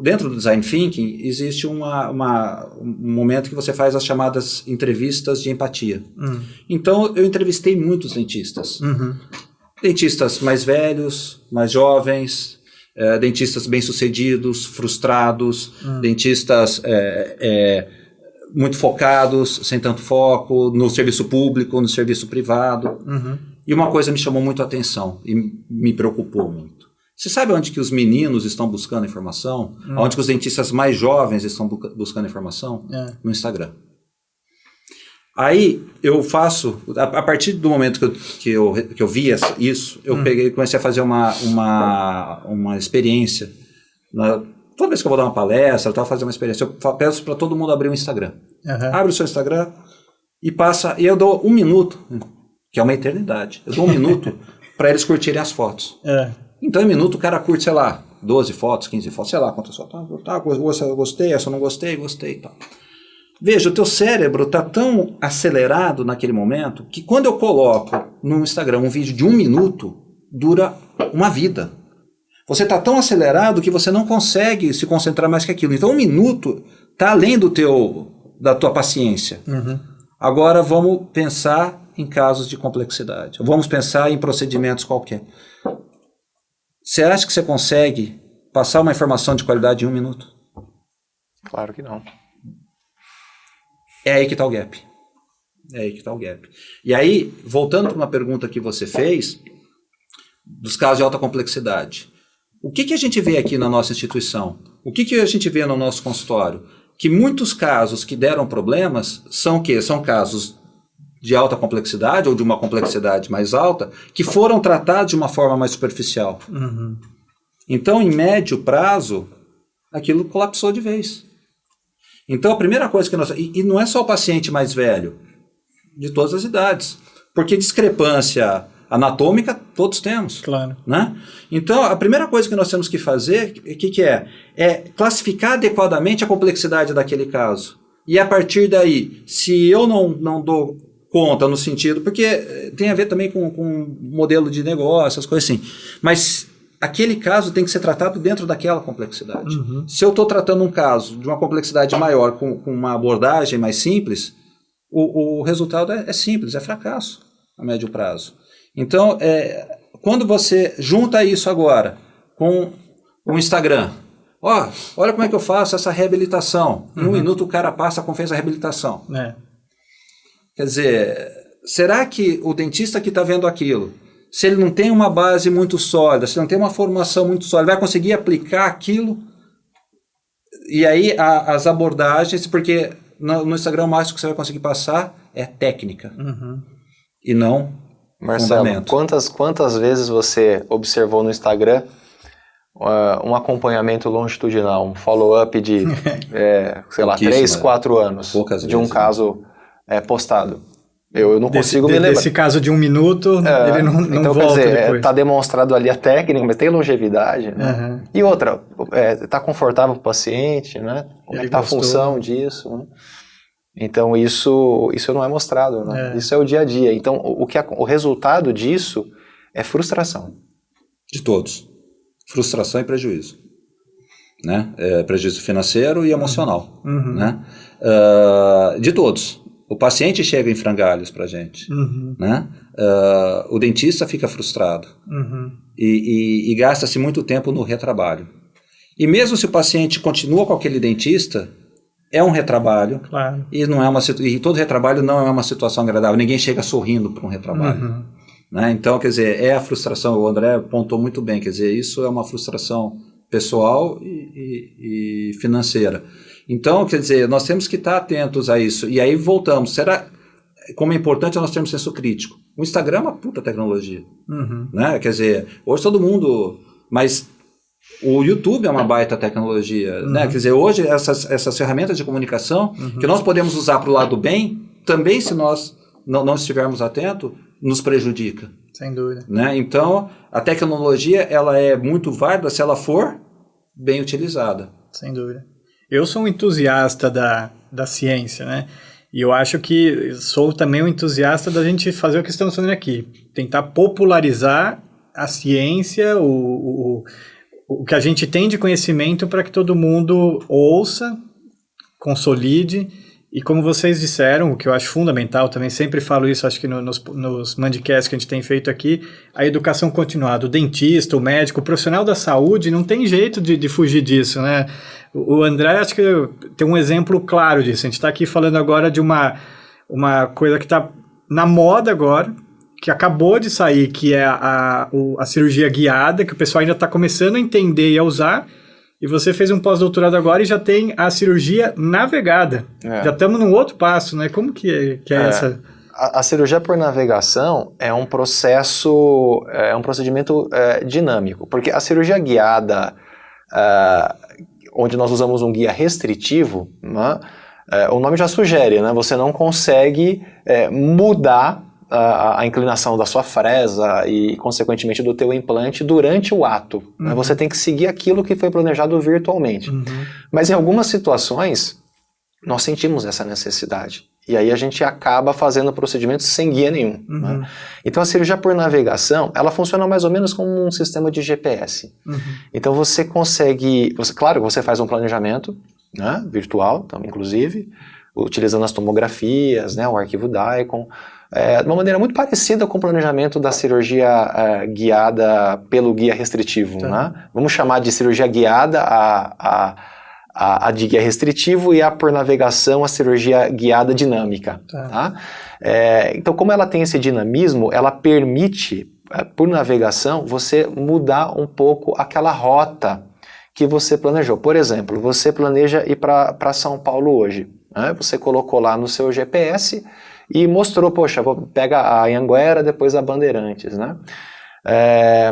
dentro do Design Thinking, existe um momento que você faz as chamadas entrevistas de empatia. Então, eu entrevistei muitos dentistas. Dentistas mais velhos, mais jovens, dentistas bem-sucedidos, frustrados, dentistas muito focados, sem tanto foco, no serviço público, no serviço privado. E uma coisa me chamou muito a atenção e me preocupou muito. Você sabe onde que os meninos estão buscando informação? Onde que os dentistas mais jovens estão buscando informação? No Instagram. Aí eu faço, a partir do momento que eu vi isso, eu comecei a fazer uma experiência. Toda vez que eu vou dar uma palestra, eu fazer uma experiência, eu peço para todo mundo abrir um Instagram. Abre o seu Instagram e eu dou 1 minuto, que é uma eternidade. Eu dou 1 minuto para eles curtirem as fotos. Então, em 1 minuto, o cara curte, sei lá, 12 fotos, 15 fotos, sei lá quantas fotos. Tá, gostei, essa eu não gostei, gostei e tal. Veja, o teu cérebro está tão acelerado naquele momento que quando eu coloco no Instagram um vídeo de 1 minuto, dura uma vida. Você está tão acelerado que você não consegue se concentrar mais que aquilo. Então 1 minuto está além da tua paciência. Agora vamos pensar em casos de complexidade. Vamos pensar em procedimentos qualquer. Você acha que você consegue passar uma informação de qualidade em 1 minuto? Claro que não. É aí que está o gap. É aí que está o gap. E aí, voltando para uma pergunta que você fez, dos casos de alta complexidade. O que a gente vê aqui na nossa instituição? O que a gente vê no nosso consultório? Que muitos casos que deram problemas são o quê? São casos de alta complexidade ou de uma complexidade mais alta que foram tratados de uma forma mais superficial. Então, em médio prazo, aquilo colapsou de vez. Então, a primeira coisa que nós... E não é só o paciente mais velho, de todas as idades. Porque discrepância anatômica todos temos. Claro. Né? Então, a primeira coisa que nós temos que fazer, o que é? É classificar adequadamente a complexidade daquele caso. E a partir daí, se eu não dou conta no sentido... Porque tem a ver também com modelo de negócio, as coisas assim. Mas... aquele caso tem que ser tratado dentro daquela complexidade. Se eu estou tratando um caso de uma complexidade maior com uma abordagem mais simples, o resultado é simples, é fracasso a médio prazo. Então, quando você junta isso agora com o Instagram, olha como é que eu faço essa reabilitação. Em 1 minuto o cara passa como fez a reabilitação. Quer dizer, será que o dentista que está vendo aquilo, se ele não tem uma base muito sólida, se não tem uma formação muito sólida, vai conseguir aplicar aquilo? E aí as abordagens, porque no Instagram o máximo que você vai conseguir passar é técnica. E não Marcelo, fundamento. Quantas vezes você observou no Instagram um acompanhamento longitudinal, um follow-up de, sei lá, 3, 4 anos de um caso postado? Eu não consigo me lembrar. Desse caso de 1 minuto, ele não então, volta quer dizer, depois. Está demonstrado ali a técnica, mas tem longevidade, né? E outra, está confortável para o paciente, né? Como é que está a função disso, né? Então, isso não é mostrado, né? Isso é o dia a dia. Então, o resultado disso é frustração. De todos. Frustração e prejuízo. Né? Prejuízo financeiro e emocional. Né? De todos. O paciente chega em frangalhos para a gente. Né? O dentista fica frustrado. E gasta-se muito tempo no retrabalho. E mesmo se o paciente continua com aquele dentista, é um retrabalho. Claro. E todo retrabalho não é uma situação agradável. Ninguém chega sorrindo para um retrabalho. Né? Então, quer dizer, é a frustração. O André apontou muito bem. Quer dizer, isso é uma frustração pessoal e financeira. Então, quer dizer, nós temos que estar atentos a isso. E aí voltamos. Como é importante nós termos senso crítico. O Instagram é uma puta tecnologia. Né? Quer dizer, hoje todo mundo... Mas o YouTube é uma baita tecnologia. Né? Quer dizer, hoje essas ferramentas de comunicação que nós podemos usar para o lado bem, também se nós não estivermos atentos, nos prejudica. Sem dúvida. Né? Então, a tecnologia ela é muito válida se ela for bem utilizada. Sem dúvida. Eu sou um entusiasta da ciência, né? E eu acho que sou também um entusiasta da gente fazer o que estamos fazendo aqui. Tentar popularizar a ciência, o que a gente tem de conhecimento para que todo mundo ouça, consolide. E como vocês disseram, o que eu acho fundamental, também sempre falo isso, acho que nos Mandicasts que a gente tem feito aqui, a educação continuada. O dentista, o médico, o profissional da saúde, não tem jeito de fugir disso, né? O André, acho que tem um exemplo claro disso. A gente está aqui falando agora de uma coisa que está na moda agora, que acabou de sair, que é a cirurgia guiada, que o pessoal ainda está começando a entender e a usar. E você fez um pós-doutorado agora e já tem a cirurgia navegada. Já estamos num outro passo, né? Como que é essa? A cirurgia por navegação é um processo, é um procedimento dinâmico. Porque a cirurgia guiada, onde nós usamos um guia restritivo, né, o nome já sugere, né? Você não consegue mudar a inclinação da sua fresa e, consequentemente, do teu implante durante o ato. Né? Você tem que seguir aquilo que foi planejado virtualmente. Mas em algumas situações, nós sentimos essa necessidade. E aí a gente acaba fazendo procedimentos sem guia nenhum. Né? Então a cirurgia por navegação, ela funciona mais ou menos como um sistema de GPS. Então você consegue, claro, você faz um planejamento, né, virtual, então, inclusive, utilizando as tomografias, né, o arquivo DICOM, de uma maneira muito parecida com o planejamento da cirurgia guiada pelo guia restritivo. Né? Vamos chamar de cirurgia guiada a de guia restritivo e a por navegação a cirurgia guiada dinâmica. Tá? Então, como ela tem esse dinamismo, ela permite, por navegação, você mudar um pouco aquela rota que você planejou. Por exemplo, você planeja ir para São Paulo hoje. Né? Você colocou lá no seu GPS e mostrou, poxa, vou pegar a Anhanguera, depois a Bandeirantes, né?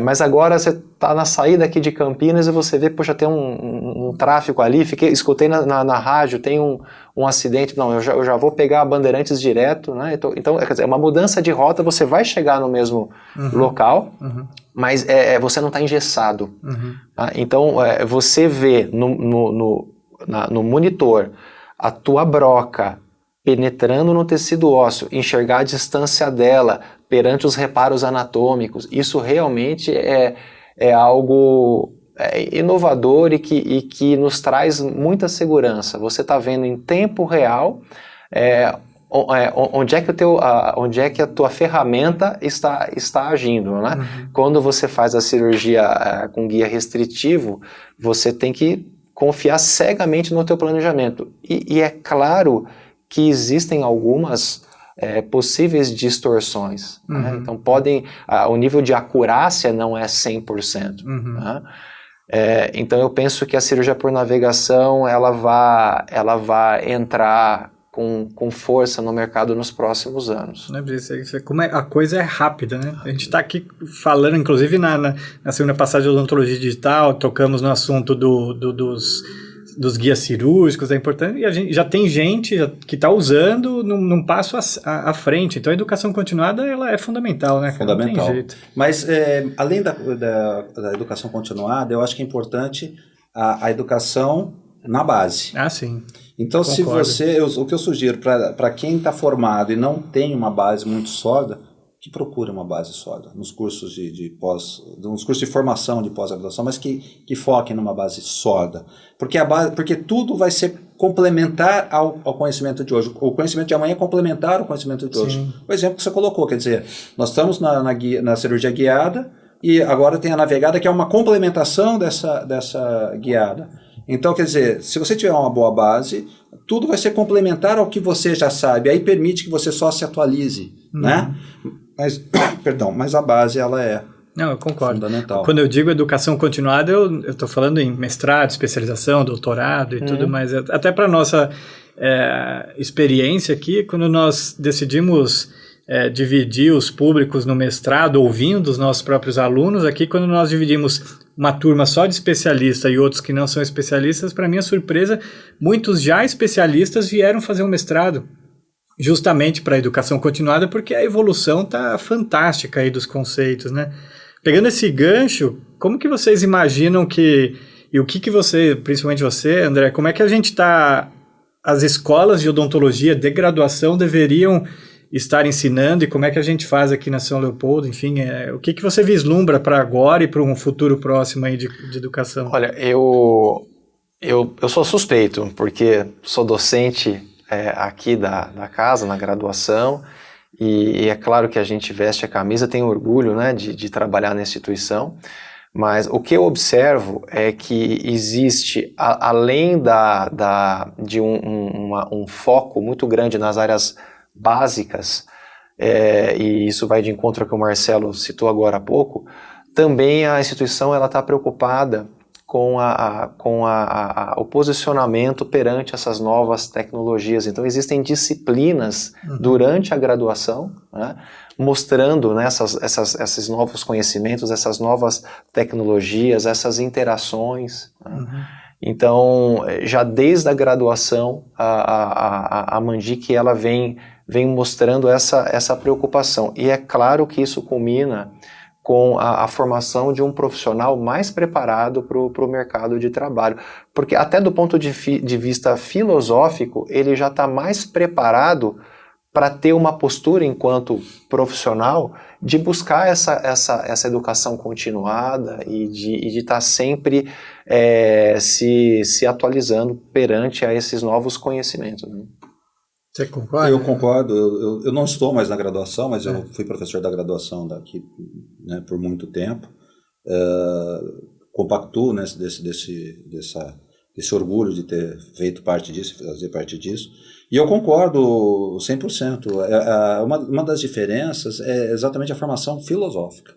Mas agora você está na saída aqui de Campinas e você vê, poxa, tem um tráfego ali, escutei na rádio, tem um acidente, não, eu já vou pegar a Bandeirantes direto, né? Então, quer dizer, é uma mudança de rota, você vai chegar no mesmo local, mas você não está engessado. Tá? Então, você vê no monitor a tua broca penetrando no tecido ósseo, enxergar a distância dela perante os reparos anatômicos, isso realmente é algo inovador e que nos traz muita segurança. Você está vendo em tempo real onde é que a tua ferramenta está agindo. Né? Quando você faz a cirurgia com guia restritivo, você tem que confiar cegamente no teu planejamento. E é claro que existem algumas possíveis distorções. Né? Então, o nível de acurácia não é 100%. Né? Então, eu penso que a cirurgia por navegação ela vai entrar com força no mercado nos próximos anos. Como a coisa é rápida, né? A gente está aqui falando, inclusive na segunda passagem de odontologia digital, tocamos no assunto dos guias cirúrgicos, é importante, e a gente já tem gente que está usando num passo à frente. Então a educação continuada ela é fundamental, né? Fundamental. Não tem jeito. Mas além da educação continuada, eu acho que é importante a educação na base. Ah, sim. Então, Concordo. o que eu sugiro para quem está formado e não tem uma base muito sólida, que procure uma base sólida nos cursos nos cursos de formação de pós-graduação, mas que foquem numa base sólida. Porque tudo vai ser complementar ao conhecimento de hoje. O conhecimento de amanhã é complementar ao conhecimento de hoje. O exemplo que você colocou, quer dizer, nós estamos na cirurgia guiada e agora tem a navegada, que é uma complementação dessa guiada. Então, quer dizer, se você tiver uma boa base, tudo vai ser complementar ao que você já sabe, aí permite que você só se atualize, né? Mas a base, ela é Não, eu concordo. fundamental. Quando eu digo educação continuada, eu estou falando em mestrado, especialização, doutorado e tudo mais. Até para a nossa experiência aqui, quando nós decidimos dividir os públicos no mestrado, ouvindo os nossos próprios alunos, aqui quando nós dividimos uma turma só de especialista e outros que não são especialistas, para minha surpresa, muitos já especialistas vieram fazer um mestrado, justamente para a educação continuada, porque a evolução está fantástica aí dos conceitos, né? Pegando esse gancho, como que vocês imaginam e o que você, principalmente você, André, como é que a gente está, as escolas de odontologia de graduação deveriam estar ensinando e como é que a gente faz aqui na São Leopoldo, enfim, o que você vislumbra para agora e para um futuro próximo aí de educação? Olha, eu sou suspeito, porque sou docente aqui da casa, na graduação, e é claro que a gente veste a camisa, tem orgulho, né, de trabalhar na instituição, mas o que eu observo é que existe, além de um foco muito grande nas áreas básicas, e isso vai de encontro ao que o Marcelo citou agora há pouco, também a instituição está preocupada com o posicionamento perante essas novas tecnologias. Então, existem disciplinas durante a graduação, né, mostrando, né, esses novos conhecimentos, essas novas tecnologias, essas interações. Né. Então, já desde a graduação, a Mandic ela vem mostrando essa preocupação. E é claro que isso culmina com a formação de um profissional mais preparado para o mercado de trabalho. Porque até do ponto de vista filosófico, ele já está mais preparado para ter uma postura enquanto profissional de buscar essa educação continuada e de estar sempre se atualizando perante a esses novos conhecimentos. Né? Você concorda? Eu concordo. Eu não estou mais na graduação, mas eu fui professor da graduação daqui, né, por muito tempo. Compactuo, né, desse orgulho de ter feito parte disso, fazer parte disso. E eu concordo 100%. Uma das diferenças é exatamente a formação filosófica.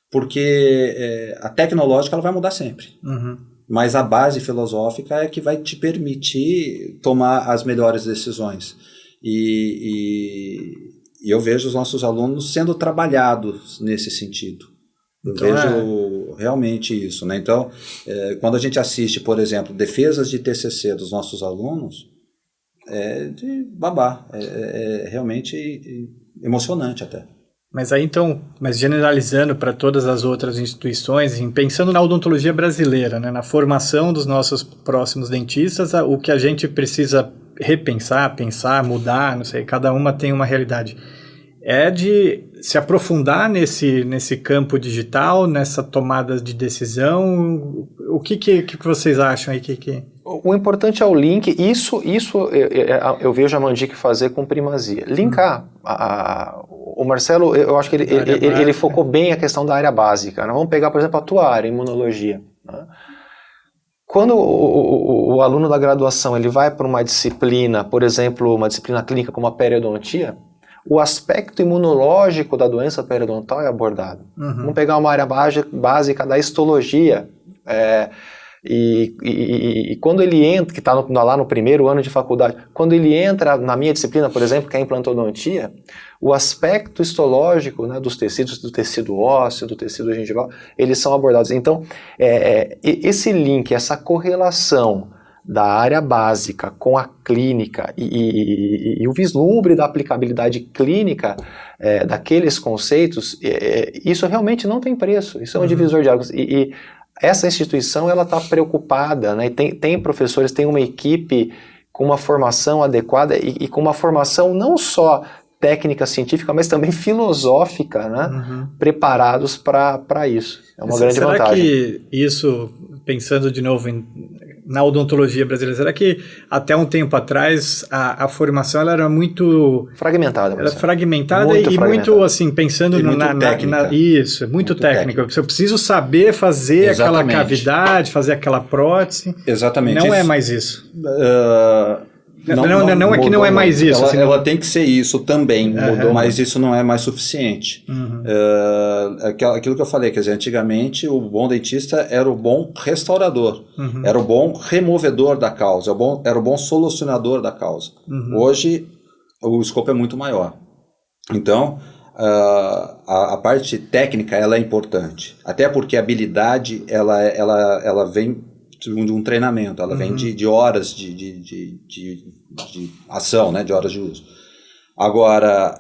Porque a tecnológica ela vai mudar sempre. Uhum. Mas a base filosófica é que vai te permitir tomar as melhores decisões. E eu vejo os nossos alunos sendo trabalhados nesse sentido. Eu vejo realmente isso. Né? Então, quando a gente assiste, por exemplo, defesas de TCC dos nossos alunos, é de babar. É realmente emocionante até. Mas aí então, generalizando para todas as outras instituições, pensando na odontologia brasileira, né, na formação dos nossos próximos dentistas, o que a gente precisa repensar, pensar, mudar, não sei, cada uma tem uma realidade. É de se aprofundar nesse campo digital, nessa tomada de decisão. O que vocês acham aí? O importante é o link. Isso eu vejo a Mandic fazer com primazia. Linkar. O Marcelo, eu acho que ele focou bem a questão da área básica. Né? Vamos pegar, por exemplo, a tua área, imunologia. Né? Quando o aluno da graduação ele vai para uma disciplina, por exemplo, uma disciplina clínica como a periodontia, o aspecto imunológico da doença periodontal é abordado. Uhum. Vamos pegar uma área básica da histologia. E quando ele entra, que está lá no primeiro ano de faculdade, quando ele entra na minha disciplina, por exemplo, que é a implantodontia, o aspecto histológico, né, dos tecidos, do tecido ósseo, do tecido gengival, eles são abordados. Então, esse link, essa correlação da área básica com a clínica e o vislumbre da aplicabilidade clínica daqueles conceitos, isso realmente não tem preço, isso é um divisor de águas. E essa instituição ela está preocupada, né? Tem professores, tem uma equipe com uma formação adequada e com uma formação não só técnica científica, mas também filosófica, né? Uhum. Preparados para isso. É uma grande vantagem. Será que isso, pensando de novo na odontologia brasileira, será que até um tempo atrás a formação ela era muito fragmentada? Era fragmentada muito assim, pensando isso, muito técnica. Eu preciso saber fazer aquela cavidade, fazer aquela prótese. Exatamente. Não é mais isso. Não é que não é mais isso. Ela tem que ser isso também, mas isso não é mais suficiente. Uhum. Aquilo que eu falei, quer dizer, antigamente o bom dentista era o bom restaurador, era o bom removedor da causa, era o bom solucionador da causa. Uhum. Hoje o escopo é muito maior. Então, a parte técnica ela é importante, até porque a habilidade ela vem de um treinamento, ela vem de horas de ação, né, de horas de uso. Agora,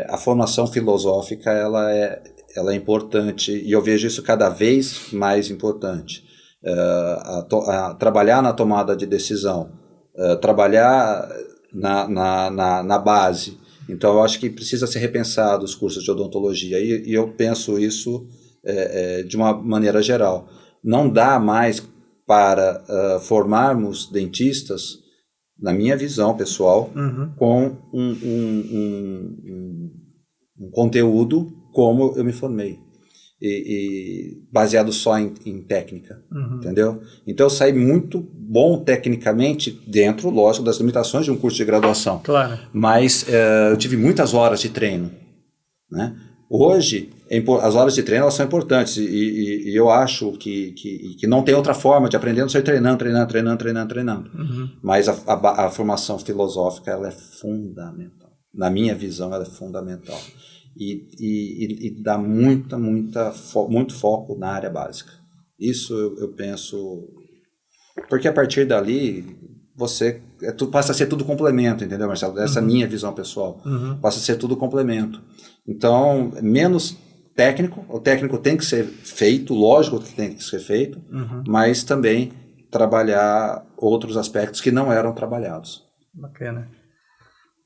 a formação filosófica ela é importante e eu vejo isso cada vez mais importante. Trabalhar na tomada de decisão, trabalhar na base. Então, eu acho que precisa ser repensado os cursos de odontologia e eu penso isso de uma maneira geral. Não dá mais para formarmos dentistas, na minha visão pessoal, com um conteúdo como eu me formei, e baseado só em técnica, entendeu? Então eu saí muito bom tecnicamente dentro, lógico, das limitações de um curso de graduação. Claro. Mas eu tive muitas horas de treino, né? Hoje, as horas de treino elas são importantes e eu acho que não tem outra forma de aprender, não sei treinando. Mas a formação filosófica ela é fundamental. Na minha visão, ela é fundamental. E dá muito foco na área básica. Isso eu penso Porque a partir dali, passa a ser tudo complemento, entendeu, Marcelo? Essa é a minha visão pessoal. Passa a ser tudo complemento. Então, menos técnico, o técnico tem que ser feito, lógico que tem que ser feito, mas também trabalhar outros aspectos que não eram trabalhados. Bacana.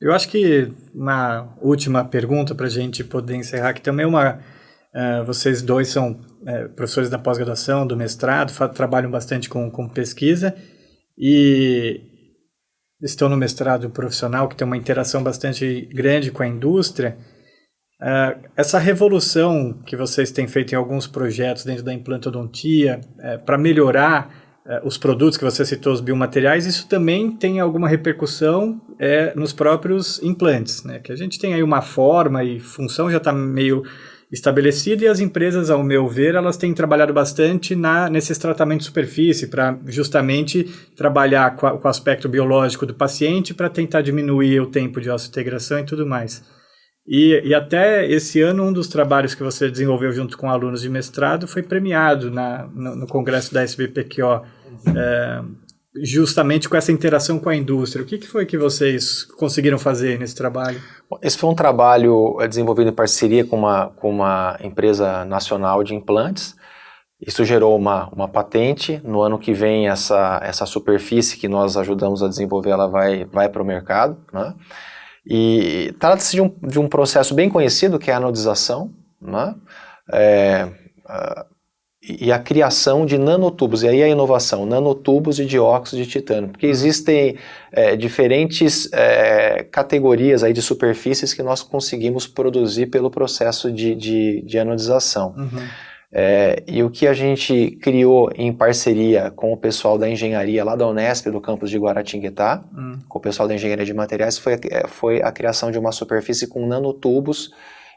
Eu acho que uma última pergunta para a gente poder encerrar, que também vocês dois são professores da pós-graduação, do mestrado, trabalham bastante com pesquisa e estão no mestrado profissional, que tem uma interação bastante grande com a indústria. Essa revolução que vocês têm feito em alguns projetos dentro da implantodontia, para melhorar os produtos que você citou, os biomateriais, isso também tem alguma repercussão nos próprios implantes, né? Que a gente tem aí uma forma e função já está meio estabelecida e as empresas, ao meu ver, elas têm trabalhado bastante nesses tratamentos de superfície para justamente trabalhar com o aspecto biológico do paciente para tentar diminuir o tempo de osseointegração e tudo mais. E até esse ano, um dos trabalhos que você desenvolveu junto com alunos de mestrado foi premiado no congresso da SBPQO, justamente com essa interação com a indústria. O que foi que vocês conseguiram fazer nesse trabalho? Esse foi um trabalho desenvolvido em parceria com uma empresa nacional de implantes. Isso gerou uma patente. No ano que vem, essa superfície que nós ajudamos a desenvolver, ela vai para o mercado, né? E trata-se de um processo bem conhecido, que é a anodização, né? E a criação de nanotubos, e aí a inovação, nanotubos de dióxido de titânio, porque existem diferentes categorias aí de superfícies que nós conseguimos produzir pelo processo de anodização. E o que a gente criou em parceria com o pessoal da engenharia lá da Unesp, do campus de Guaratinguetá, com o pessoal da engenharia de materiais, foi a criação de uma superfície com nanotubos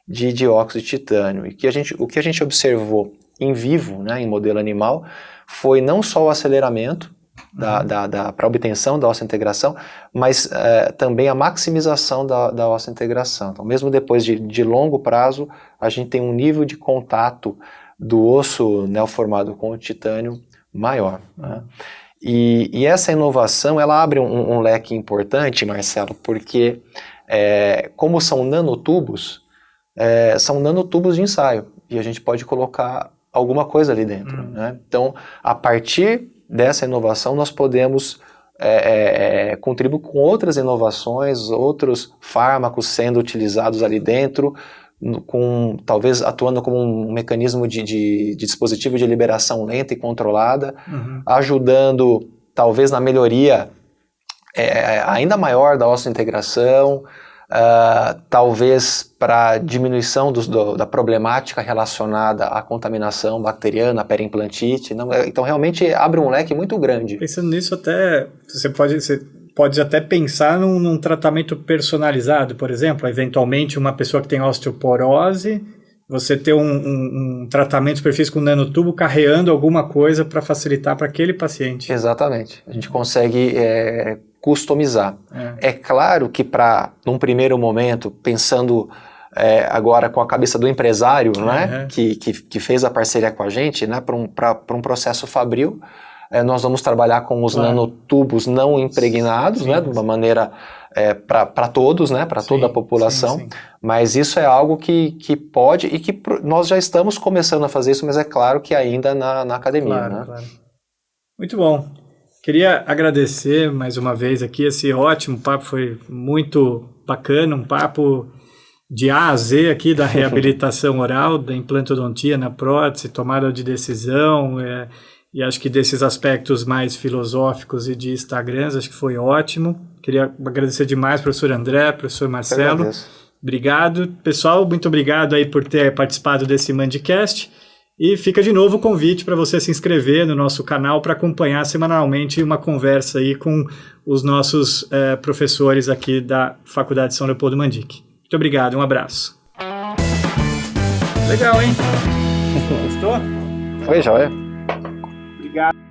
de dióxido de titânio. E o que a gente observou em vivo, né, em modelo animal, foi não só o aceleramento para a obtenção da osseointegração, mas também a maximização da osseointegração. Então, mesmo depois de longo prazo, a gente tem um nível de contato do osso neoformado com o titânio maior, né? E essa inovação, ela abre um leque importante, Marcelo, porque como são nanotubos de ensaio, e a gente pode colocar alguma coisa ali dentro, né? Então, a partir dessa inovação, nós podemos contribuir com outras inovações, outros fármacos sendo utilizados ali dentro, talvez atuando como um mecanismo de dispositivo de liberação lenta e controlada, ajudando talvez na melhoria ainda maior da osseointegração, talvez para diminuição da problemática relacionada à contaminação bacteriana, à periimplantite. Então realmente abre um leque muito grande. Pensando nisso, até você pode até pensar num tratamento personalizado, por exemplo, eventualmente uma pessoa que tem osteoporose, você ter um tratamento superfície com nanotubo carreando alguma coisa para facilitar para aquele paciente. Exatamente, a gente consegue customizar. É claro que num primeiro momento, pensando agora com a cabeça do empresário, né, que fez a parceria com a gente, né, para um processo fabril, nós vamos trabalhar com os nanotubos não impregnados, né, de uma maneira para todos, né, para toda a população, mas isso é algo que pode e que nós já estamos começando a fazer isso, mas é claro que ainda na academia. Claro, né? Claro. Muito bom. Queria agradecer mais uma vez aqui, esse ótimo papo, foi muito bacana, um papo de A a Z aqui da reabilitação oral, da implantodontia na prótese, tomada de decisão, e acho que desses aspectos mais filosóficos e de Instagrams, acho que foi ótimo. Queria agradecer demais, professor André, professor Marcelo. Obrigado. Pessoal, muito obrigado aí por ter participado desse Mandicast. E fica de novo o convite para você se inscrever no nosso canal para acompanhar semanalmente uma conversa aí com os nossos professores aqui da Faculdade São Leopoldo Mandic. Muito obrigado, um abraço. Legal, hein? Gostou? Foi, joia. Obrigado.